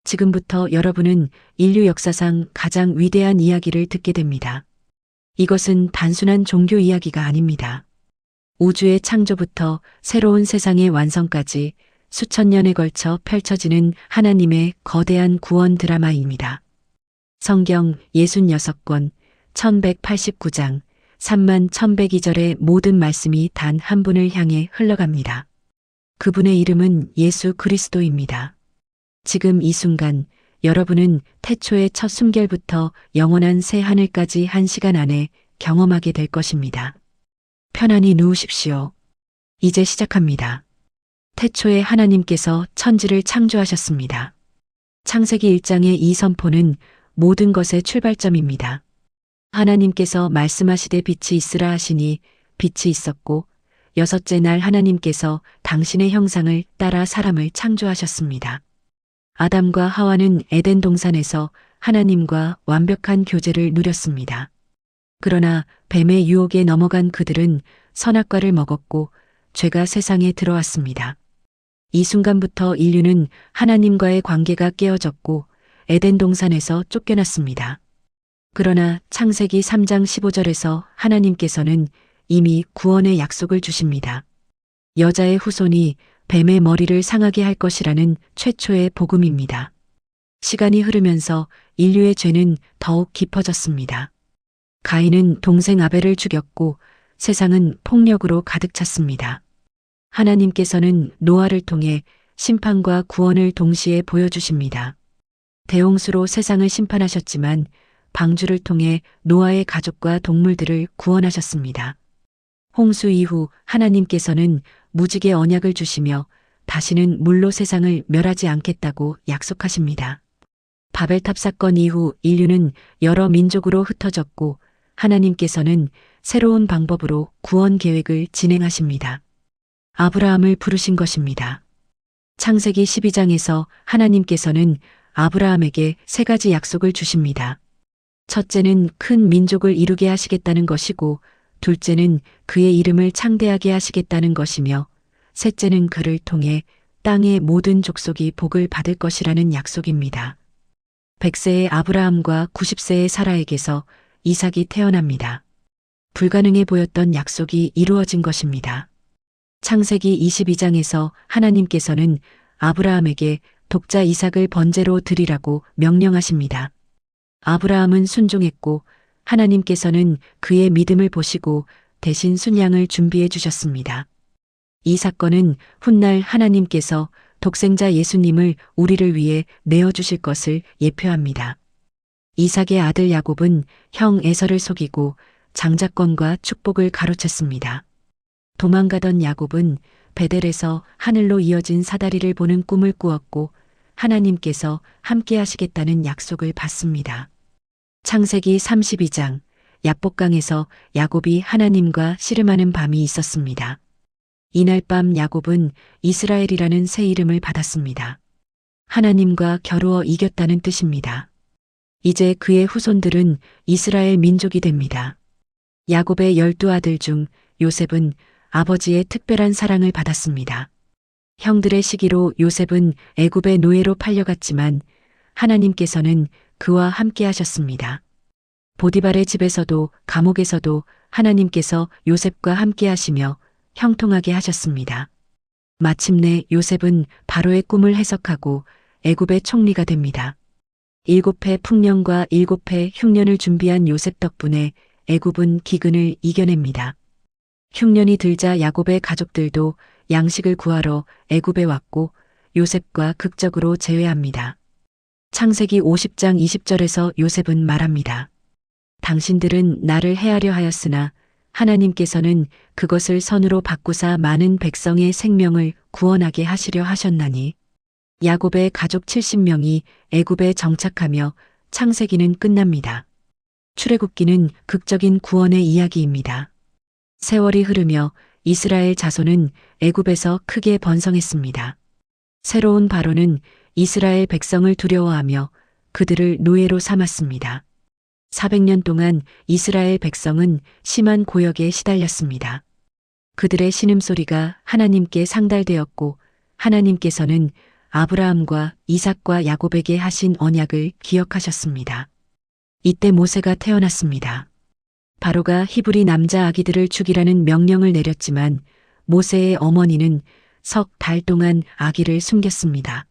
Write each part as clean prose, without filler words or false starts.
지금부터 여러분은 인류 역사상 가장 위대한 이야기를 듣게 됩니다. 이것은 단순한 종교 이야기가 아닙니다. 우주의 창조부터 새로운 세상의 완성까지 수천 년에 걸쳐 펼쳐지는 하나님의 거대한 구원 드라마입니다. 성경 66권, 1189장, 31,102절의 모든 말씀이 단 한 분을 향해 흘러갑니다. 그분의 이름은 예수 그리스도입니다. 지금 이 순간 여러분은 태초의 첫 숨결부터 영원한 새 하늘까지 한 시간 안에 경험하게 될 것입니다. 편안히 누우십시오. 이제 시작합니다. 태초에 하나님께서 천지를 창조하셨습니다. 창세기 1장의 이 선포는 모든 것의 출발점입니다. 하나님께서 말씀하시되 빛이 있으라 하시니 빛이 있었고, 여섯째 날 하나님께서 당신의 형상을 따라 사람을 창조하셨습니다. 아담과 하와는 에덴 동산에서 하나님과 완벽한 교제를 누렸습니다. 그러나 뱀의 유혹에 넘어간 그들은 선악과를 먹었고 죄가 세상에 들어왔습니다. 이 순간부터 인류는 하나님과의 관계가 깨어졌고 에덴 동산에서 쫓겨났습니다. 그러나 창세기 3장 15절에서 하나님께서는 이미 구원의 약속을 주십니다. 여자의 후손이 뱀의 머리를 상하게 할 것이라는 최초의 복음입니다. 시간이 흐르면서 인류의 죄는 더욱 깊어졌습니다. 가인은 동생 아벨을 죽였고 세상은 폭력으로 가득 찼습니다. 하나님께서는 노아를 통해 심판과 구원을 동시에 보여주십니다. 대홍수로 세상을 심판하셨지만 방주를 통해 노아의 가족과 동물들을 구원하셨습니다. 홍수 이후 하나님께서는 무지개 언약을 주시며 다시는 물로 세상을 멸하지 않겠다고 약속하십니다. 바벨탑 사건 이후 인류는 여러 민족으로 흩어졌고 하나님께서는 새로운 방법으로 구원 계획을 진행하십니다. 아브라함을 부르신 것입니다. 창세기 12장에서 하나님께서는 아브라함에게 세 가지 약속을 주십니다. 첫째는 큰 민족을 이루게 하시겠다는 것이고, 둘째는 그의 이름을 창대하게 하시겠다는 것이며, 셋째는 그를 통해 땅의 모든 족속이 복을 받을 것이라는 약속입니다. 100세의 아브라함과 90세의 사라에게서 이삭이 태어납니다. 불가능해 보였던 약속이 이루어진 것입니다. 창세기 22장에서 하나님께서는 아브라함에게 독자 이삭을 번제로 드리라고 명령하십니다. 아브라함은 순종했고 하나님께서는 그의 믿음을 보시고 대신 순양을 준비해 주셨습니다. 이 사건은 훗날 하나님께서 독생자 예수님을 우리를 위해 내어주실 것을 예표합니다. 이삭의 아들 야곱은 형 에서를 속이고 장자권과 축복을 가로챘습니다. 도망가던 야곱은 베델에서 하늘로 이어진 사다리를 보는 꿈을 꾸었고 하나님께서 함께 하시겠다는 약속을 받습니다. 창세기 32장, 야복강에서 야곱이 하나님과 씨름하는 밤이 있었습니다. 이날 밤 야곱은 이스라엘이라는 새 이름을 받았습니다. 하나님과 겨루어 이겼다는 뜻입니다. 이제 그의 후손들은 이스라엘 민족이 됩니다. 야곱의 12아들 중 요셉은 아버지의 특별한 사랑을 받았습니다. 형들의 시기로 요셉은 애굽의 노예로 팔려갔지만 하나님께서는 그와 함께 하셨습니다. 보디발의 집에서도 감옥에서도 하나님께서 요셉과 함께 하시며 형통하게 하셨습니다. 마침내 요셉은 바로의 꿈을 해석하고 애굽의 총리가 됩니다. 7해 풍년과 7해 흉년을 준비한 요셉 덕분에 애굽은 기근을 이겨냅니다. 흉년이 들자 야곱의 가족들도 양식을 구하러 애굽에 왔고 요셉과 극적으로 재회합니다. 창세기 50장 20절에서 요셉은 말합니다. 당신들은 나를 해하려 하였으나 하나님께서는 그것을 선으로 바꾸사 많은 백성의 생명을 구원하게 하시려 하셨나니. 야곱의 가족 70명이 애굽에 정착하며 창세기는 끝납니다. 출애굽기는 극적인 구원의 이야기입니다. 세월이 흐르며 이스라엘 자손은 애굽에서 크게 번성했습니다. 새로운 바로는 이스라엘 백성을 두려워하며 그들을 노예로 삼았습니다. 400년 동안 이스라엘 백성은 심한 고역에 시달렸습니다. 그들의 신음소리가 하나님께 상달되었고 하나님께서는 아브라함과 이삭과 야곱에게 하신 언약을 기억하셨습니다. 이때 모세가 태어났습니다. 바로가 히브리 남자 아기들을 죽이라는 명령을 내렸지만 모세의 어머니는 석 달 동안 아기를 숨겼습니다.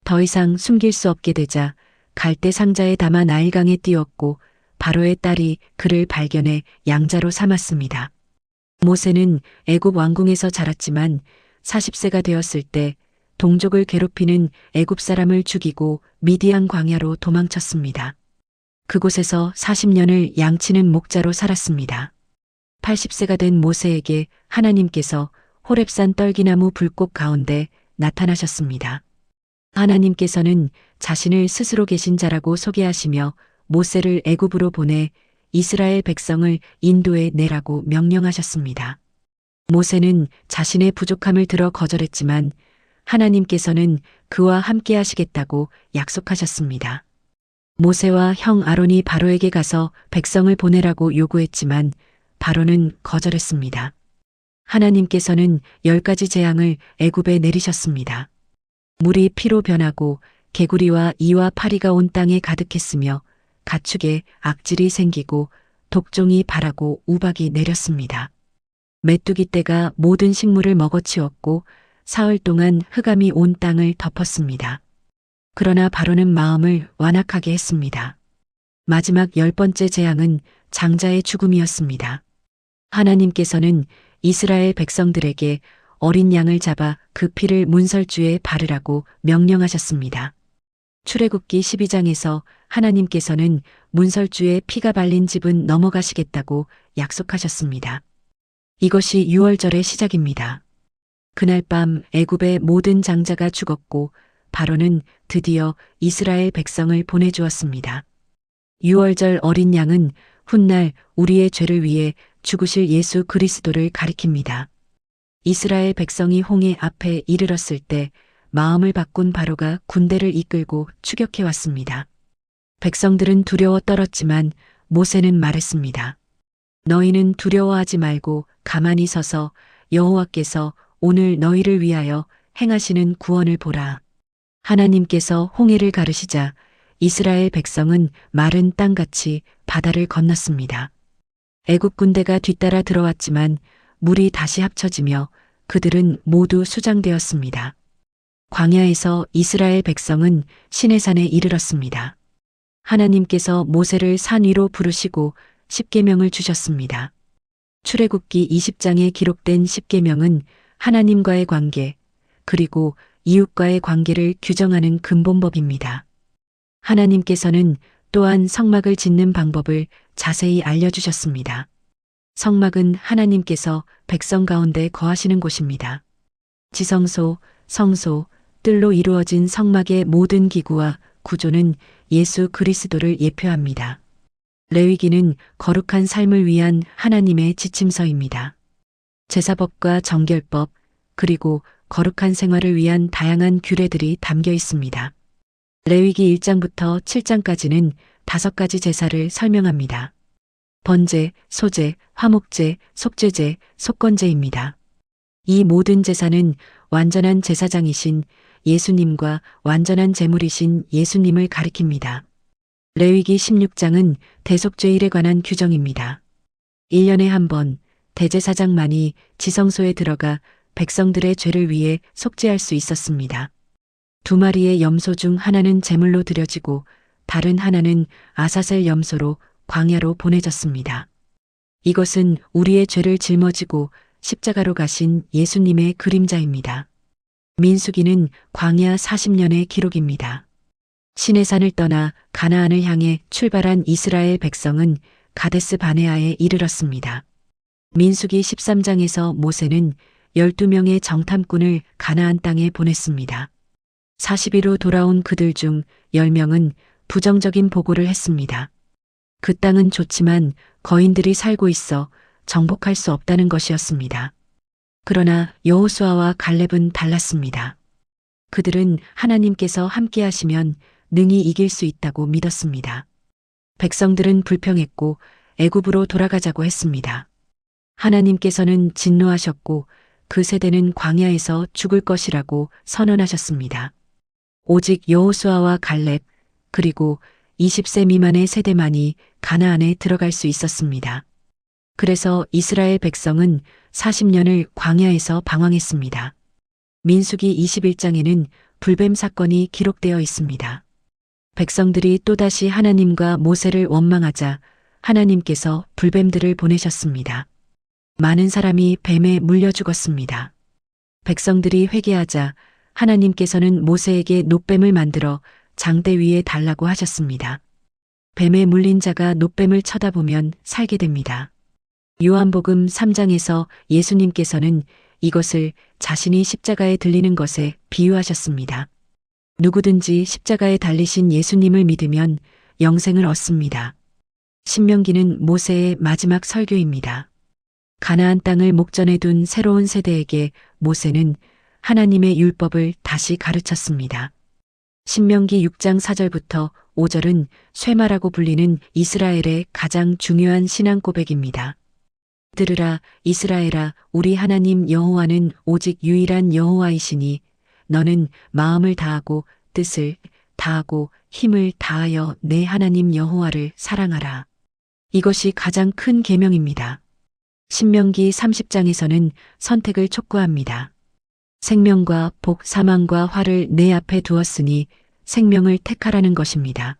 더 이상 숨길 수 없게 되자 갈대 상자에 담아 나일강에 띄웠고 바로의 딸이 그를 발견해 양자로 삼았습니다. 모세는 애굽 왕궁에서 자랐지만 40세가 되었을 때 동족을 괴롭히는 애굽 사람을 죽이고 미디안 광야로 도망쳤습니다. 그곳에서 40년을 양치는 목자로 살았습니다. 80세가 된 모세에게 하나님께서 호렙산 떨기나무 불꽃 가운데 나타나셨습니다. 하나님께서는 자신을 스스로 계신 자라고 소개하시며 모세를 애굽으로 보내 이스라엘 백성을 인도해 내라고 명령하셨습니다. 모세는 자신의 부족함을 들어 거절했지만 하나님께서는 그와 함께 하시겠다고 약속하셨습니다. 모세와 형 아론이 바로에게 가서 백성을 보내라고 요구했지만 바로는 거절했습니다. 하나님께서는 10가지 재앙을 애굽에 내리셨습니다. 물이 피로 변하고 개구리와 이와 파리가 온 땅에 가득했으며 가축에 악질이 생기고 독종이 발하고 우박이 내렸습니다. 메뚜기 떼가 모든 식물을 먹어치웠고 사흘 동안 흑암이 온 땅을 덮었습니다. 그러나 바로는 마음을 완악하게 했습니다. 마지막 10번째 재앙은 장자의 죽음이었습니다. 하나님께서는 이스라엘 백성들에게 어린 양을 잡아 그 피를 문설주에 바르라고 명령하셨습니다. 출애굽기 12장에서 하나님께서는 문설주에 피가 발린 집은 넘어가시겠다고 약속하셨습니다. 이것이 유월절의 시작입니다. 그날 밤 애굽의 모든 장자가 죽었고 바로는 드디어 이스라엘 백성을 보내주었습니다. 유월절 어린 양은 훗날 우리의 죄를 위해 죽으실 예수 그리스도를 가리킵니다. 이스라엘 백성이 홍해 앞에 이르렀을 때 마음을 바꾼 바로가 군대를 이끌고 추격해 왔습니다. 백성들은 두려워 떨었지만 모세는 말했습니다. 너희는 두려워하지 말고 가만히 서서 여호와께서 오늘 너희를 위하여 행하시는 구원을 보라. 하나님께서 홍해를 가르시자 이스라엘 백성은 마른 땅같이 바다를 건넜습니다. 애굽 군대가 뒤따라 들어왔지만 물이 다시 합쳐지며 그들은 모두 수장되었습니다. 광야에서 이스라엘 백성은 시내산에 이르렀습니다. 하나님께서 모세를 산 위로 부르시고 십계명을 주셨습니다. 출애굽기 20장에 기록된 십계명은 하나님과의 관계, 그리고 이웃과의 관계를 규정하는 근본법입니다. 하나님께서는 또한 성막을 짓는 방법을 자세히 알려주셨습니다. 성막은 하나님께서 백성 가운데 거하시는 곳입니다. 지성소, 성소, 뜰로 이루어진 성막의 모든 기구와 구조는 예수 그리스도를 예표합니다. 레위기는 거룩한 삶을 위한 하나님의 지침서입니다. 제사법과 정결법, 그리고 거룩한 생활을 위한 다양한 규례들이 담겨 있습니다. 레위기 1장부터 7장까지는 5가지 제사를 설명합니다. 번제, 소제, 화목제, 속죄제, 속건제입니다. 이 모든 제사는 완전한 제사장이신 예수님과 완전한 제물이신 예수님을 가리킵니다. 레위기 16장은 대속죄일에 관한 규정입니다. 1년에 한 번 대제사장만이 지성소에 들어가 백성들의 죄를 위해 속죄할 수 있었습니다. 2마리의 염소 중 하나는 제물로 드려지고 다른 하나는 아사셀 염소로 광야로 보내졌습니다. 이것은 우리의 죄를 짊어지고 십자가로 가신 예수님의 그림자입니다. 민수기는 광야 40년의 기록입니다. 시내산을 떠나 가나안을 향해 출발한 이스라엘 백성은 가데스 바네아에 이르렀습니다. 민수기 13장에서 모세는 12명의 정탐꾼을 가나안 땅에 보냈습니다. 40일로 돌아온 그들 중 10명은 부정적인 보고를 했습니다. 그 땅은 좋지만 거인들이 살고 있어 정복할 수 없다는 것이었습니다. 그러나 여호수아와 갈렙은 달랐습니다. 그들은 하나님께서 함께 하시면 능히 이길 수 있다고 믿었습니다. 백성들은 불평했고 애굽으로 돌아가자고 했습니다. 하나님께서는 진노하셨고 그 세대는 광야에서 죽을 것이라고 선언하셨습니다. 오직 여호수아와 갈렙 그리고 20세 미만의 세대만이 가나안에 들어갈 수 있었습니다. 그래서 이스라엘 백성은 40년을 광야에서 방황했습니다. 민수기 21장에는 불뱀 사건이 기록되어 있습니다. 백성들이 또다시 하나님과 모세를 원망하자 하나님께서 불뱀들을 보내셨습니다. 많은 사람이 뱀에 물려 죽었습니다. 백성들이 회개하자 하나님께서는 모세에게 놋뱀을 만들어 장대 위에 달라고 하셨습니다. 뱀에 물린 자가 놋뱀을 쳐다보면 살게 됩니다. 요한복음 3장에서 예수님께서는 이것을 자신이 십자가에 들리는 것에 비유하셨습니다. 누구든지 십자가에 달리신 예수님을 믿으면 영생을 얻습니다. 신명기는 모세의 마지막 설교입니다. 가나안 땅을 목전에 둔 새로운 세대에게 모세는 하나님의 율법을 다시 가르쳤습니다. 신명기 6장 4절부터 5절은 쇠마라고 불리는 이스라엘의 가장 중요한 신앙 고백입니다. 들으라 이스라엘아 우리 하나님 여호와는 오직 유일한 여호와이시니 너는 마음을 다하고 뜻을 다하고 힘을 다하여 내 하나님 여호와를 사랑하라. 이것이 가장 큰 계명입니다. 신명기 30장에서는 선택을 촉구합니다. 생명과 복, 사망과 화를 내 앞에 두었으니 생명을 택하라는 것입니다.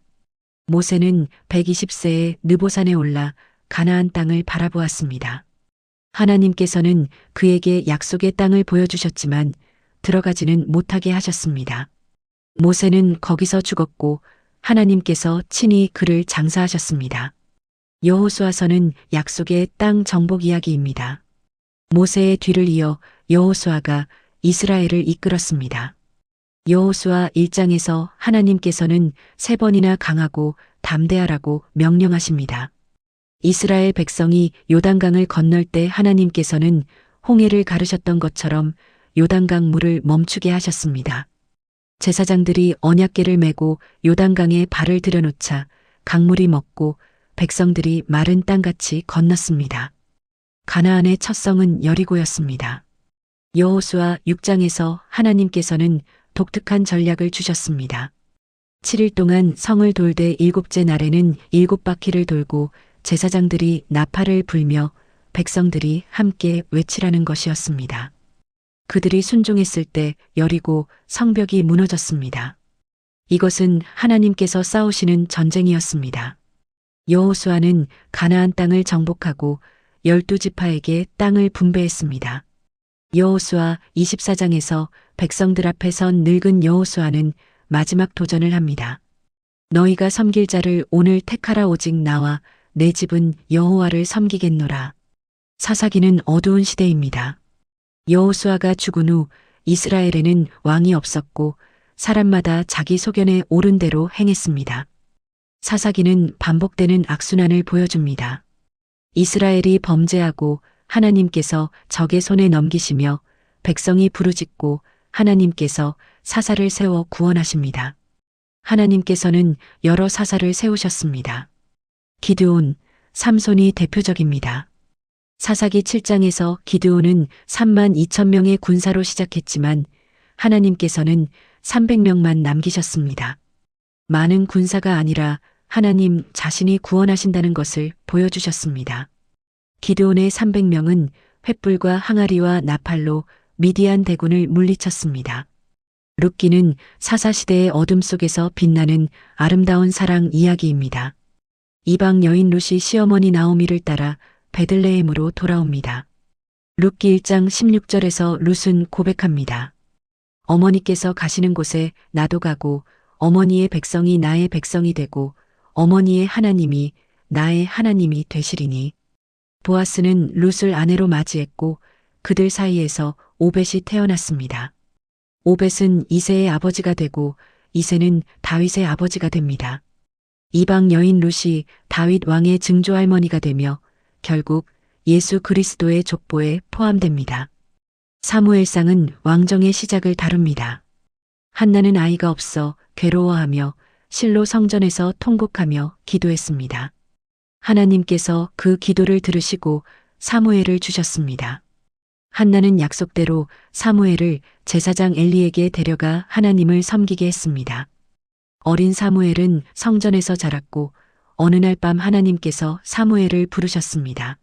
모세는 120세에 느보산에 올라 가나안 땅을 바라보았습니다. 하나님께서는 그에게 약속의 땅을 보여주셨지만 들어가지는 못하게 하셨습니다. 모세는 거기서 죽었고 하나님께서 친히 그를 장사하셨습니다. 여호수아서는 약속의 땅 정복 이야기입니다. 모세의 뒤를 이어 여호수아가 이스라엘을 이끌었습니다. 여호수아 1장에서 하나님께서는 3번이나 강하고 담대하라고 명령하십니다. 이스라엘 백성이 요단강을 건널 때 하나님께서는 홍해를 가르셨던 것처럼 요단강 물을 멈추게 하셨습니다. 제사장들이 언약궤를 메고 요단강에 발을 들여놓자 강물이 멎고 백성들이 마른 땅같이 건넜습니다. 가나안의 첫 성은 여리고였습니다. 여호수아 6장에서 하나님께서는 독특한 전략을 주셨습니다. 7일 동안 성을 돌되 7째 날에는 7바퀴를 돌고 제사장들이 나팔을 불며 백성들이 함께 외치라는 것이었습니다. 그들이 순종했을 때 여리고 성벽이 무너졌습니다. 이것은 하나님께서 싸우시는 전쟁이었습니다. 여호수아는 가나안 땅을 정복하고 12지파에게 땅을 분배했습니다. 여호수아 24장에서 백성들 앞에 선 늙은 여호수아는 마지막 도전을 합니다. 너희가 섬길 자를 오늘 택하라 오직 나와 내 집은 여호와를 섬기겠노라. 사사기는 어두운 시대입니다. 여호수아가 죽은 후 이스라엘에는 왕이 없었고 사람마다 자기 소견에 옳은 대로 행했습니다. 사사기는 반복되는 악순환을 보여줍니다. 이스라엘이 범죄하고 하나님께서 적의 손에 넘기시며 백성이 부르짖고 하나님께서 사사를 세워 구원하십니다. 하나님께서는 여러 사사를 세우셨습니다. 기드온, 삼손이 대표적입니다. 사사기 7장에서 기드온은 3만 2천 명의 군사로 시작했지만 하나님께서는 300명만 남기셨습니다. 많은 군사가 아니라 하나님 자신이 구원하신다는 것을 보여주셨습니다. 기드온의 300명은 횃불과 항아리와 나팔로 미디안 대군을 물리쳤습니다. 룻기는 사사시대의 어둠 속에서 빛나는 아름다운 사랑 이야기입니다. 이방 여인 룻이 시어머니 나오미를 따라 베들레헴으로 돌아옵니다. 룻기 1장 16절에서 룻은 고백합니다. 어머니께서 가시는 곳에 나도 가고 어머니의 백성이 나의 백성이 되고 어머니의 하나님이 나의 하나님이 되시리니. 보아스는 룻을 아내로 맞이했고 그들 사이에서 오벳이 태어났습니다. 오벳은 이새의 아버지가 되고 이새는 다윗의 아버지가 됩니다. 이방 여인 룻이 다윗 왕의 증조할머니가 되며 결국 예수 그리스도의 족보에 포함됩니다. 사무엘상은 왕정의 시작을 다룹니다. 한나는 아이가 없어 괴로워하며 실로 성전에서 통곡하며 기도했습니다. 하나님께서 그 기도를 들으시고 사무엘을 주셨습니다. 한나는 약속대로 사무엘을 제사장 엘리에게 데려가 하나님을 섬기게 했습니다. 어린 사무엘은 성전에서 자랐고 어느 날 밤 하나님께서 사무엘을 부르셨습니다.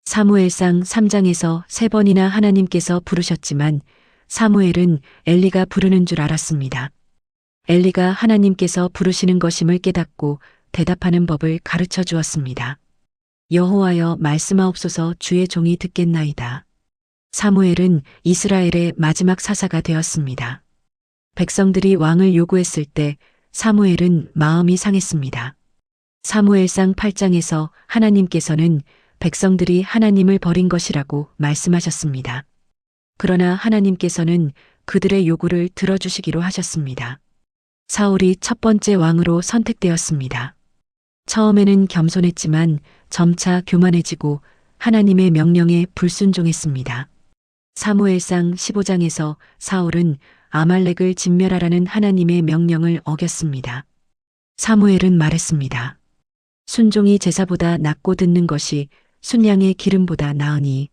사무엘상 3장에서 3번이나 하나님께서 부르셨지만 사무엘은 엘리가 부르는 줄 알았습니다. 엘리가 하나님께서 부르시는 것임을 깨닫고 대답하는 법을 가르쳐 주었습니다. 여호와여 말씀하옵소서, 주의 종이 듣겠나이다. 사무엘은 이스라엘의 마지막 사사가 되었습니다. 백성들이 왕을 요구했을 때 사무엘은 마음이 상했습니다. 사무엘상 8장에서 하나님께서는 백성들이 하나님을 버린 것이라고 말씀하셨습니다. 그러나 하나님께서는 그들의 요구를 들어주시기로 하셨습니다. 사울이 첫 번째 왕으로 선택되었습니다. 처음에는 겸손했지만 점차 교만해지고 하나님의 명령에 불순종했습니다. 사무엘상 15장에서 사울은 아말렉을 진멸하라는 하나님의 명령을 어겼습니다. 사무엘은 말했습니다. 순종이 제사보다 낫고 듣는 것이 순양의 기름보다 나으니.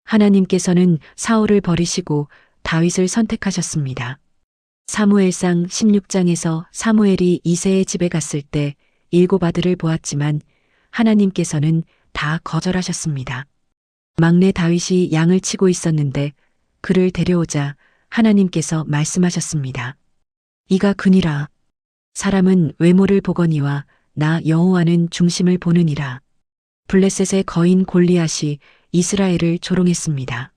하나님께서는 사울을 버리시고 다윗을 선택하셨습니다. 사무엘상 16장에서 사무엘이 이새의 집에 갔을 때 7 아들을 보았지만 하나님께서는 다 거절하셨습니다. 막내 다윗이 양을 치고 있었는데 그를 데려오자 하나님께서 말씀하셨습니다. 이가 그니라. 사람은 외모를 보거니와 나 여호와는 중심을 보느니라. 블레셋의 거인 골리앗이 이스라엘을 조롱했습니다.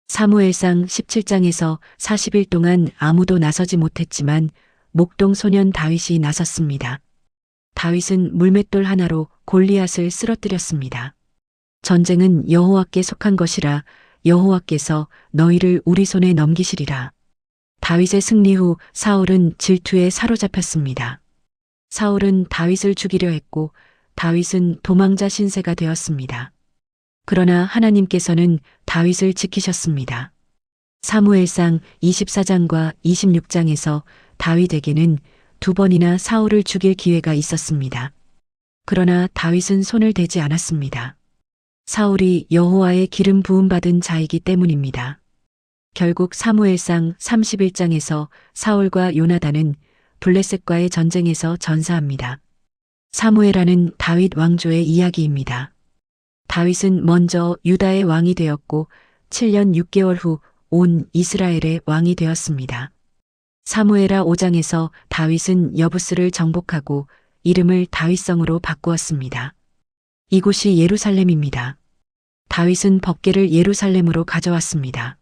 사무엘상 17장에서 40일 동안 아무도 나서지 못했지만 목동 소년 다윗이 나섰습니다. 다윗은 물맷돌 하나로 골리앗을 쓰러뜨렸습니다. 전쟁은 여호와께 속한 것이라 여호와께서 너희를 우리 손에 넘기시리라. 다윗의 승리 후 사울은 질투에 사로잡혔습니다. 사울은 다윗을 죽이려 했고 다윗은 도망자 신세가 되었습니다. 그러나 하나님께서는 다윗을 지키셨습니다. 사무엘상 24장과 26장에서 다윗에게는 2번이나 사울을 죽일 기회가 있었습니다. 그러나 다윗은 손을 대지 않았습니다. 사울이 여호와의 기름 부음 받은 자이기 때문입니다. 결국 사무엘상 31장에서 사울과 요나단은 블레셋과의 전쟁에서 전사합니다. 사무엘하는 다윗 왕조의 이야기입니다. 다윗은 먼저 유다의 왕이 되었고 7년 6개월 후 온 이스라엘의 왕이 되었습니다. 사무엘하 5장에서 다윗은 여부스를 정복하고 이름을 다윗성으로 바꾸었습니다. 이곳이 예루살렘입니다. 다윗은 법궤를 예루살렘으로 가져왔습니다.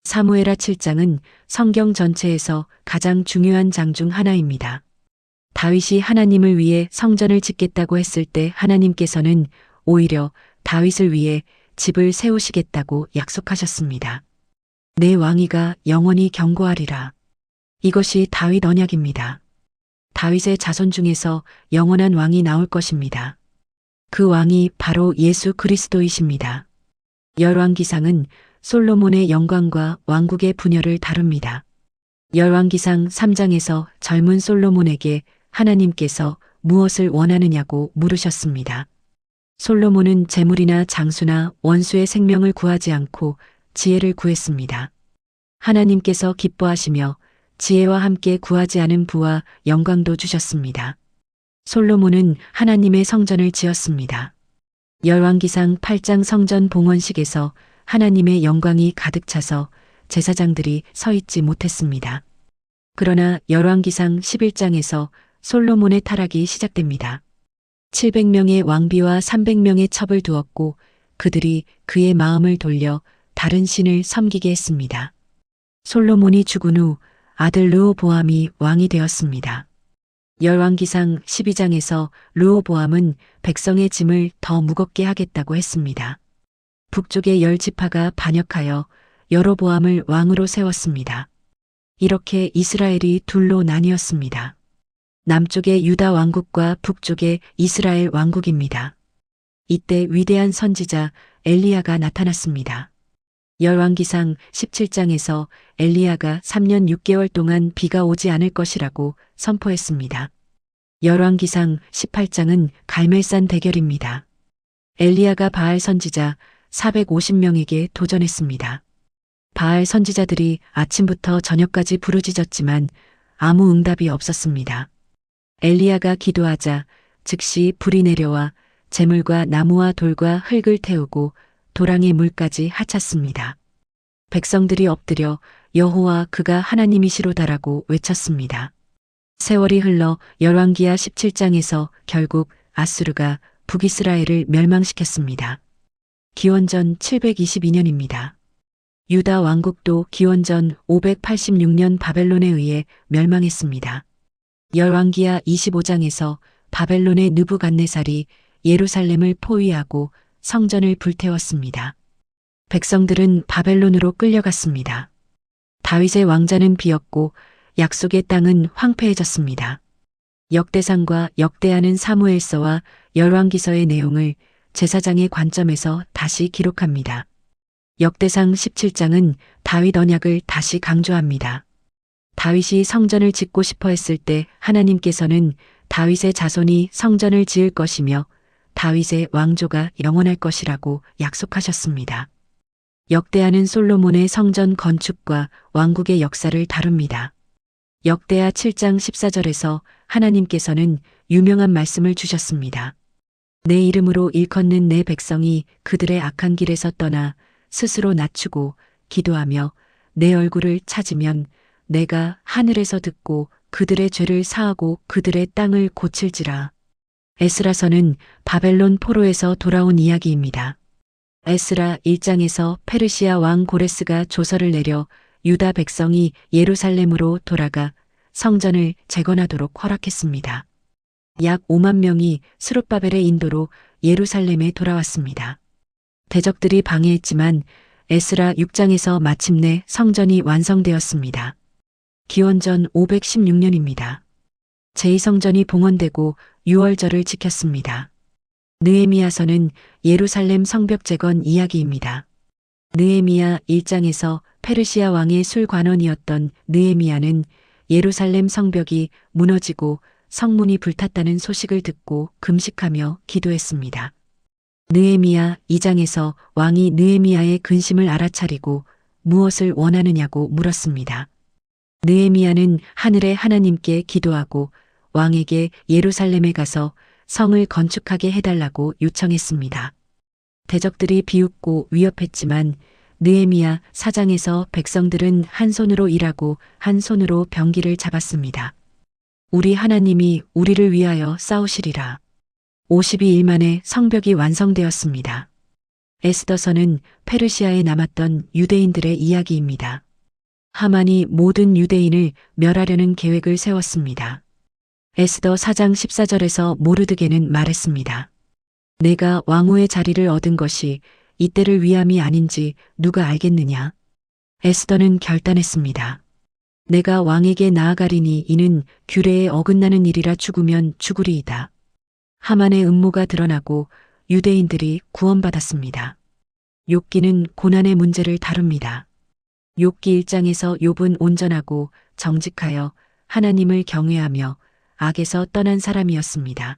사무엘하 7장은 성경 전체에서 가장 중요한 장 중 하나입니다. 다윗이 하나님을 위해 성전을 짓겠다고 했을 때 하나님께서는 오히려 다윗을 위해 집을 세우시겠다고 약속하셨습니다. 내 왕위가 영원히 견고하리라. 이것이 다윗 언약입니다. 다윗의 자손 중에서 영원한 왕이 나올 것입니다. 그 왕이 바로 예수 그리스도이십니다. 열왕기상은 솔로몬의 영광과 왕국의 분열을 다룹니다. 열왕기상 3장에서 젊은 솔로몬에게 하나님께서 무엇을 원하느냐고 물으셨습니다. 솔로몬은 재물이나 장수나 원수의 생명을 구하지 않고 지혜를 구했습니다. 하나님께서 기뻐하시며 지혜와 함께 구하지 않은 부와 영광도 주셨습니다. 솔로몬은 하나님의 성전을 지었습니다. 열왕기상 8장 성전 봉헌식에서 하나님의 영광이 가득 차서 제사장들이 서 있지 못했습니다. 그러나 열왕기상 11장에서 솔로몬의 타락이 시작됩니다. 700명의 왕비와 300명의 첩을 두었고 그들이 그의 마음을 돌려 다른 신을 섬기게 했습니다. 솔로몬이 죽은 후 아들 르호보암이 왕이 되었습니다. 열왕기상 12장에서 르호보암은 백성의 짐을 더 무겁게 하겠다고 했습니다. 북쪽의 10지파가 반역하여 여로보암을 왕으로 세웠습니다. 이렇게 이스라엘이 둘로 나뉘었습니다. 남쪽의 유다 왕국과 북쪽의 이스라엘 왕국입니다. 이때 위대한 선지자 엘리야가 나타났습니다. 열왕기상 17장에서 엘리야가 3년 6개월 동안 비가 오지 않을 것이라고 선포했습니다. 열왕기상 18장은 갈멜산 대결입니다. 엘리야가 바알 선지자 450명에게 도전했습니다. 바알 선지자들이 아침부터 저녁까지 부르짖었지만 아무 응답이 없었습니다. 엘리야가 기도하자 즉시 불이 내려와 재물과 나무와 돌과 흙을 태우고 도랑의 물까지 하찼습니다. 백성들이 엎드려 여호와 그가 하나님이시로다라고 외쳤습니다. 세월이 흘러 열왕기하 17장에서 결국 아수르가 북이스라엘을 멸망시켰습니다. 기원전 722년입니다. 유다 왕국도 기원전 586년 바벨론에 의해 멸망했습니다. 열왕기하 25장에서 바벨론의 느부갓네살이 예루살렘을 포위하고 성전을 불태웠습니다. 백성들은 바벨론으로 끌려갔습니다. 다윗의 왕자는 비었고 약속의 땅은 황폐해졌습니다. 역대상과 역대하는 사무엘서와 열왕기서의 내용을 제사장의 관점에서 다시 기록합니다. 역대상 17장은 다윗 언약을 다시 강조합니다. 다윗이 성전을 짓고 싶어 했을 때 하나님께서는 다윗의 자손이 성전을 지을 것이며 다윗의 왕조가 영원할 것이라고 약속하셨습니다. 역대하는 솔로몬의 성전 건축과 왕국의 역사를 다룹니다. 역대하 7장 14절에서 하나님께서는 유명한 말씀을 주셨습니다. 내 이름으로 일컫는 내 백성이 그들의 악한 길에서 떠나 스스로 낮추고 기도하며 내 얼굴을 찾으면 내가 하늘에서 듣고 그들의 죄를 사하고 그들의 땅을 고칠지라. 에스라서는 바벨론 포로에서 돌아온 이야기입니다. 에스라 1장에서 페르시아 왕 고레스가 조서를 내려 유다 백성이 예루살렘으로 돌아가 성전을 재건하도록 허락했습니다. 약 5만 명이 스룹바벨의 인도로 예루살렘에 돌아왔습니다. 대적들이 방해했지만 에스라 6장에서 마침내 성전이 완성되었습니다. 기원전 516년입니다. 제2성전이 봉헌되고 유월절을 지켰습니다. 느헤미야서는 예루살렘 성벽 재건 이야기입니다. 느헤미야 1장에서 페르시아 왕의 술관원이었던 느헤미야는 예루살렘 성벽이 무너지고 성문이 불탔다는 소식을 듣고 금식하며 기도했습니다. 느헤미야 2장에서 왕이 느헤미야의 근심을 알아차리고 무엇을 원하느냐고 물었습니다. 느헤미야는 하늘의 하나님께 기도하고 왕에게 예루살렘에 가서 성을 건축하게 해달라고 요청했습니다. 대적들이 비웃고 위협했지만 느헤미야 4장에서 백성들은 한 손으로 일하고 한 손으로 병기를 잡았습니다. 우리 하나님이 우리를 위하여 싸우시리라. 52일 만에 성벽이 완성되었습니다. 에스더서는 페르시아에 남았던 유대인들의 이야기입니다. 하만이 모든 유대인을 멸하려는 계획을 세웠습니다. 에스더 4장 14절에서 모르드게는 말했습니다. 내가 왕후의 자리를 얻은 것이 이때를 위함이 아닌지 누가 알겠느냐. 에스더는 결단했습니다. 내가 왕에게 나아가리니 이는 규례에 어긋나는 일이라 죽으면 죽으리이다. 하만의 음모가 드러나고 유대인들이 구원받았습니다. 욥기는 고난의 문제를 다룹니다. 욥기 1장에서 욥은 온전하고 정직하여 하나님을 경외하며 악에서 떠난 사람이었습니다.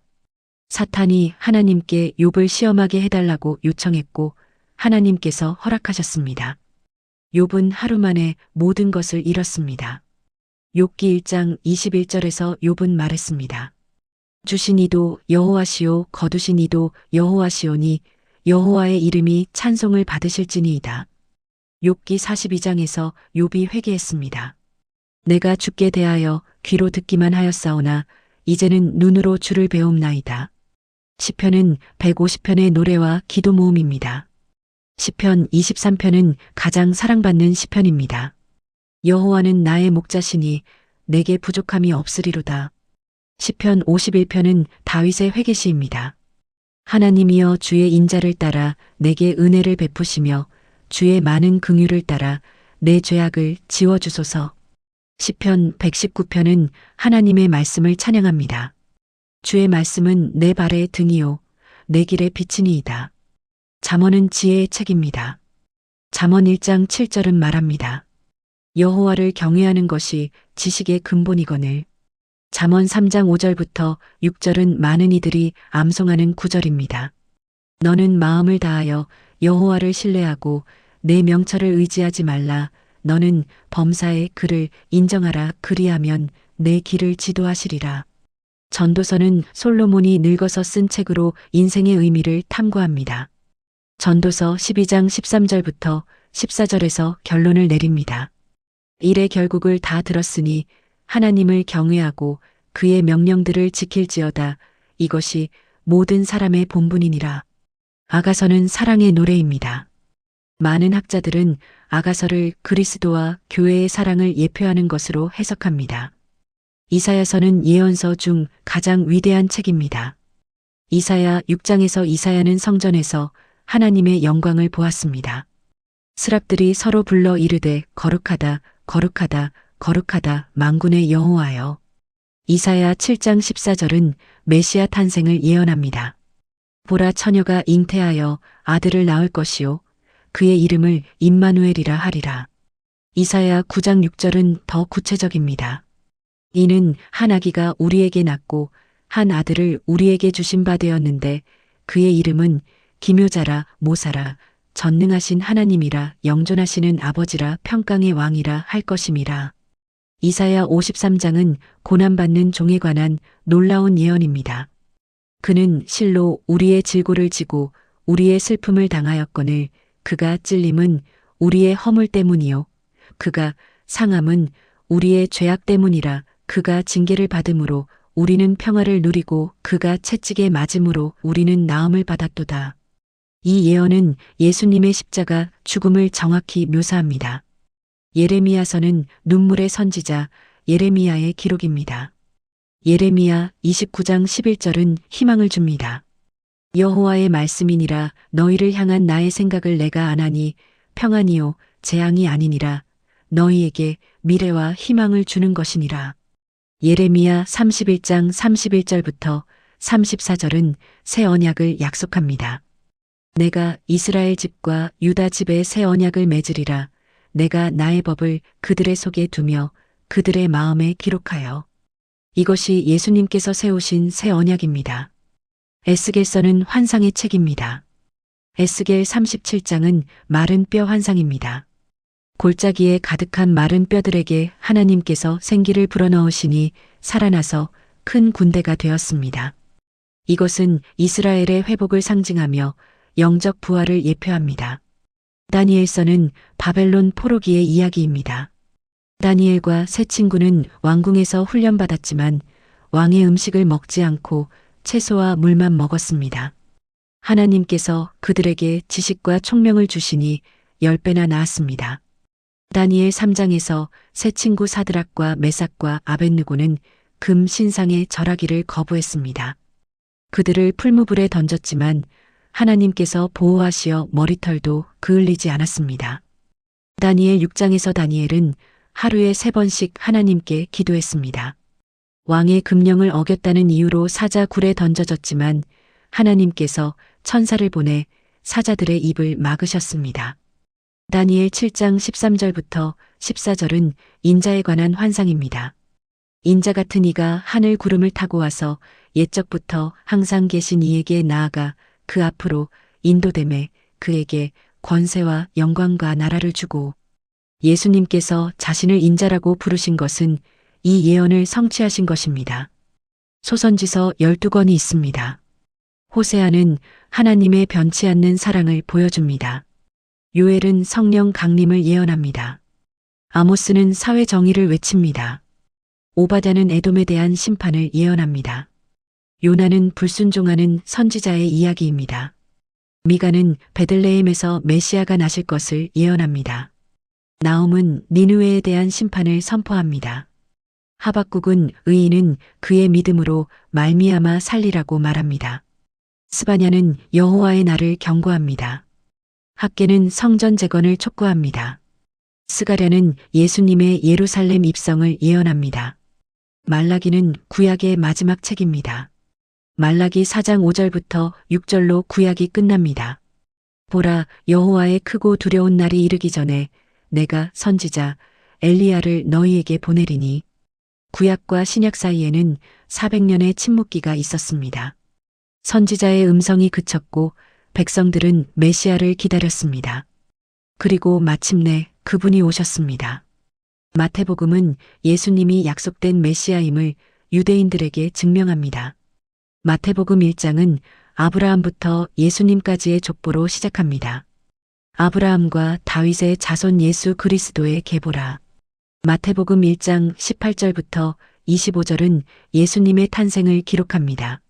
사탄이 하나님께 욥을 시험하게 해달라고 요청했고 하나님께서 허락하셨습니다. 욥은 하루 만에 모든 것을 잃었습니다. 욥기 1장 21절에서 욥은 말했습니다. 주신 이도 여호와시오 거두신 이도 여호와시오니 여호와의 이름이 찬송을 받으실지니이다. 욥기 42장에서 욥이 회개했습니다. 내가 주께 대하여 귀로 듣기만 하였사오나 이제는 눈으로 주를 배움나이다. 시편은 150편의 노래와 기도 모음입니다. 시편 23편은 가장 사랑받는 시편입니다. 여호와는 나의 목자시니 내게 부족함이 없으리로다. 시편 51편은 다윗의 회개시입니다. 하나님이여 주의 인자를 따라 내게 은혜를 베푸시며 주의 많은 긍휼을 따라 내 죄악을 지워주소서. 시편 119편은 하나님의 말씀을 찬양합니다. 주의 말씀은 내 발의 등이요 내 길의 빛이니이다. 잠언은 지혜의 책입니다. 잠언 1장 7절은 말합니다. 여호와를 경외하는 것이 지식의 근본이거늘. 잠언 3장 5절부터 6절은 많은 이들이 암송하는 구절입니다. 너는 마음을 다하여 여호와를 신뢰하고 내 명철을 의지하지 말라. 너는 범사의 그를 인정하라. 그리하면 내 길을 지도하시리라. 전도서는 솔로몬이 늙어서 쓴 책으로 인생의 의미를 탐구합니다. 전도서 12장 13절부터 14절에서 결론을 내립니다. 일의 결국을 다 들었으니 하나님을 경외하고 그의 명령들을 지킬지어다. 이것이 모든 사람의 본분이니라. 아가서는 사랑의 노래입니다. 많은 학자들은 아가서를 그리스도와 교회의 사랑을 예표하는 것으로 해석합니다. 이사야서는 예언서 중 가장 위대한 책입니다. 이사야 6장에서 이사야는 성전에서 하나님의 영광을 보았습니다. 스랍들이 서로 불러 이르되 거룩하다, 거룩하다, 거룩하다 만군의 여호와여. 이사야 7장 14절은 메시아 탄생을 예언합니다. 보라 처녀가 잉태하여 아들을 낳을 것이요 그의 이름을 임마누엘이라 하리라. 이사야 9장 6절은 더 구체적입니다. 이는 한 아기가 우리에게 낳고 한 아들을 우리에게 주신 바 되었는데 그의 이름은 기묘자라 모사라 전능하신 하나님이라 영존하시는 아버지라 평강의 왕이라 할 것임이라. 이사야 53장은 고난받는 종에 관한 놀라운 예언입니다. 그는 실로 우리의 질고를 지고 우리의 슬픔을 당하였거늘 그가 찔림은 우리의 허물 때문이요 그가 상함은 우리의 죄악 때문이라. 그가 징계를 받음으로 우리는 평화를 누리고 그가 채찍에 맞음으로 우리는 나음을 받았도다. 이 예언은 예수님의 십자가 죽음을 정확히 묘사합니다. 예레미야서는 눈물의 선지자 예레미야의 기록입니다. 예레미야 29장 11절은 희망을 줍니다. 여호와의 말씀이니라. 너희를 향한 나의 생각을 내가 아나니 평안이요 재앙이 아니니라. 너희에게 미래와 희망을 주는 것이니라. 예레미야 31장 31절부터 34절은 새 언약을 약속합니다. 내가 이스라엘 집과 유다 집에 새 언약을 맺으리라. 내가 나의 법을 그들의 속에 두며 그들의 마음에 기록하여. 이것이 예수님께서 세우신 새 언약입니다. 에스겔서는 환상의 책입니다. 에스겔 37장은 마른 뼈 환상입니다. 골짜기에 가득한 마른 뼈들에게 하나님께서 생기를 불어넣으시니 살아나서 큰 군대가 되었습니다. 이것은 이스라엘의 회복을 상징하며 영적 부활을 예표합니다. 다니엘서는 바벨론 포로기의 이야기입니다. 다니엘과 세 친구는 왕궁에서 훈련받았지만 왕의 음식을 먹지 않고 채소와 물만 먹었습니다. 하나님께서 그들에게 지식과 총명을 주시니 10배나 나았습니다. 다니엘 3장에서 세 친구 사드락과 메삭과 아벳느고는 금 신상의 절하기를 거부했습니다. 그들을 풀무불에 던졌지만 하나님께서 보호하시어 머리털도 그을리지 않았습니다. 다니엘 6장에서 다니엘은 하루에 3번씩 하나님께 기도했습니다. 왕의 금령을 어겼다는 이유로 사자 굴에 던져졌지만 하나님께서 천사를 보내 사자들의 입을 막으셨습니다. 다니엘 7장 13절부터 14절은 인자에 관한 환상입니다. 인자 같은 이가 하늘 구름을 타고 와서 옛적부터 항상 계신 이에게 나아가 그 앞으로 인도됨에 그에게 권세와 영광과 나라를 주고. 예수님께서 자신을 인자라고 부르신 것은 이 예언을 성취하신 것입니다. 소선지서 12권이 있습니다. 호세아는 하나님의 변치 않는 사랑을 보여줍니다. 요엘은 성령 강림을 예언합니다. 아모스는 사회 정의를 외칩니다. 오바댜는 에돔에 대한 심판을 예언합니다. 요나는 불순종하는 선지자의 이야기입니다. 미가는 베들레헴에서 메시아가 나실 것을 예언합니다. 나홈은 니느웨에 대한 심판을 선포합니다. 하박국은 의인은 그의 믿음으로 말미암아 살리라고 말합니다. 스바냐는 여호와의 날을 경고합니다. 학개는 성전 재건을 촉구합니다. 스가랴는 예수님의 예루살렘 입성을 예언합니다. 말라기는 구약의 마지막 책입니다. 말라기 4장 5절부터 6절로 구약이 끝납니다. 보라, 여호와의 크고 두려운 날이 이르기 전에 내가 선지자 엘리야를 너희에게 보내리니. 구약과 신약 사이에는 400년의 침묵기가 있었습니다. 선지자의 음성이 그쳤고 백성들은 메시아를 기다렸습니다. 그리고 마침내 그분이 오셨습니다. 마태복음은 예수님이 약속된 메시아임을 유대인들에게 증명합니다. 마태복음 1장은 아브라함부터 예수님까지의 족보로 시작합니다. 아브라함과 다윗의 자손 예수 그리스도의 계보라. 마태복음 1장 18절부터 25절은 예수님의 탄생을 기록합니다.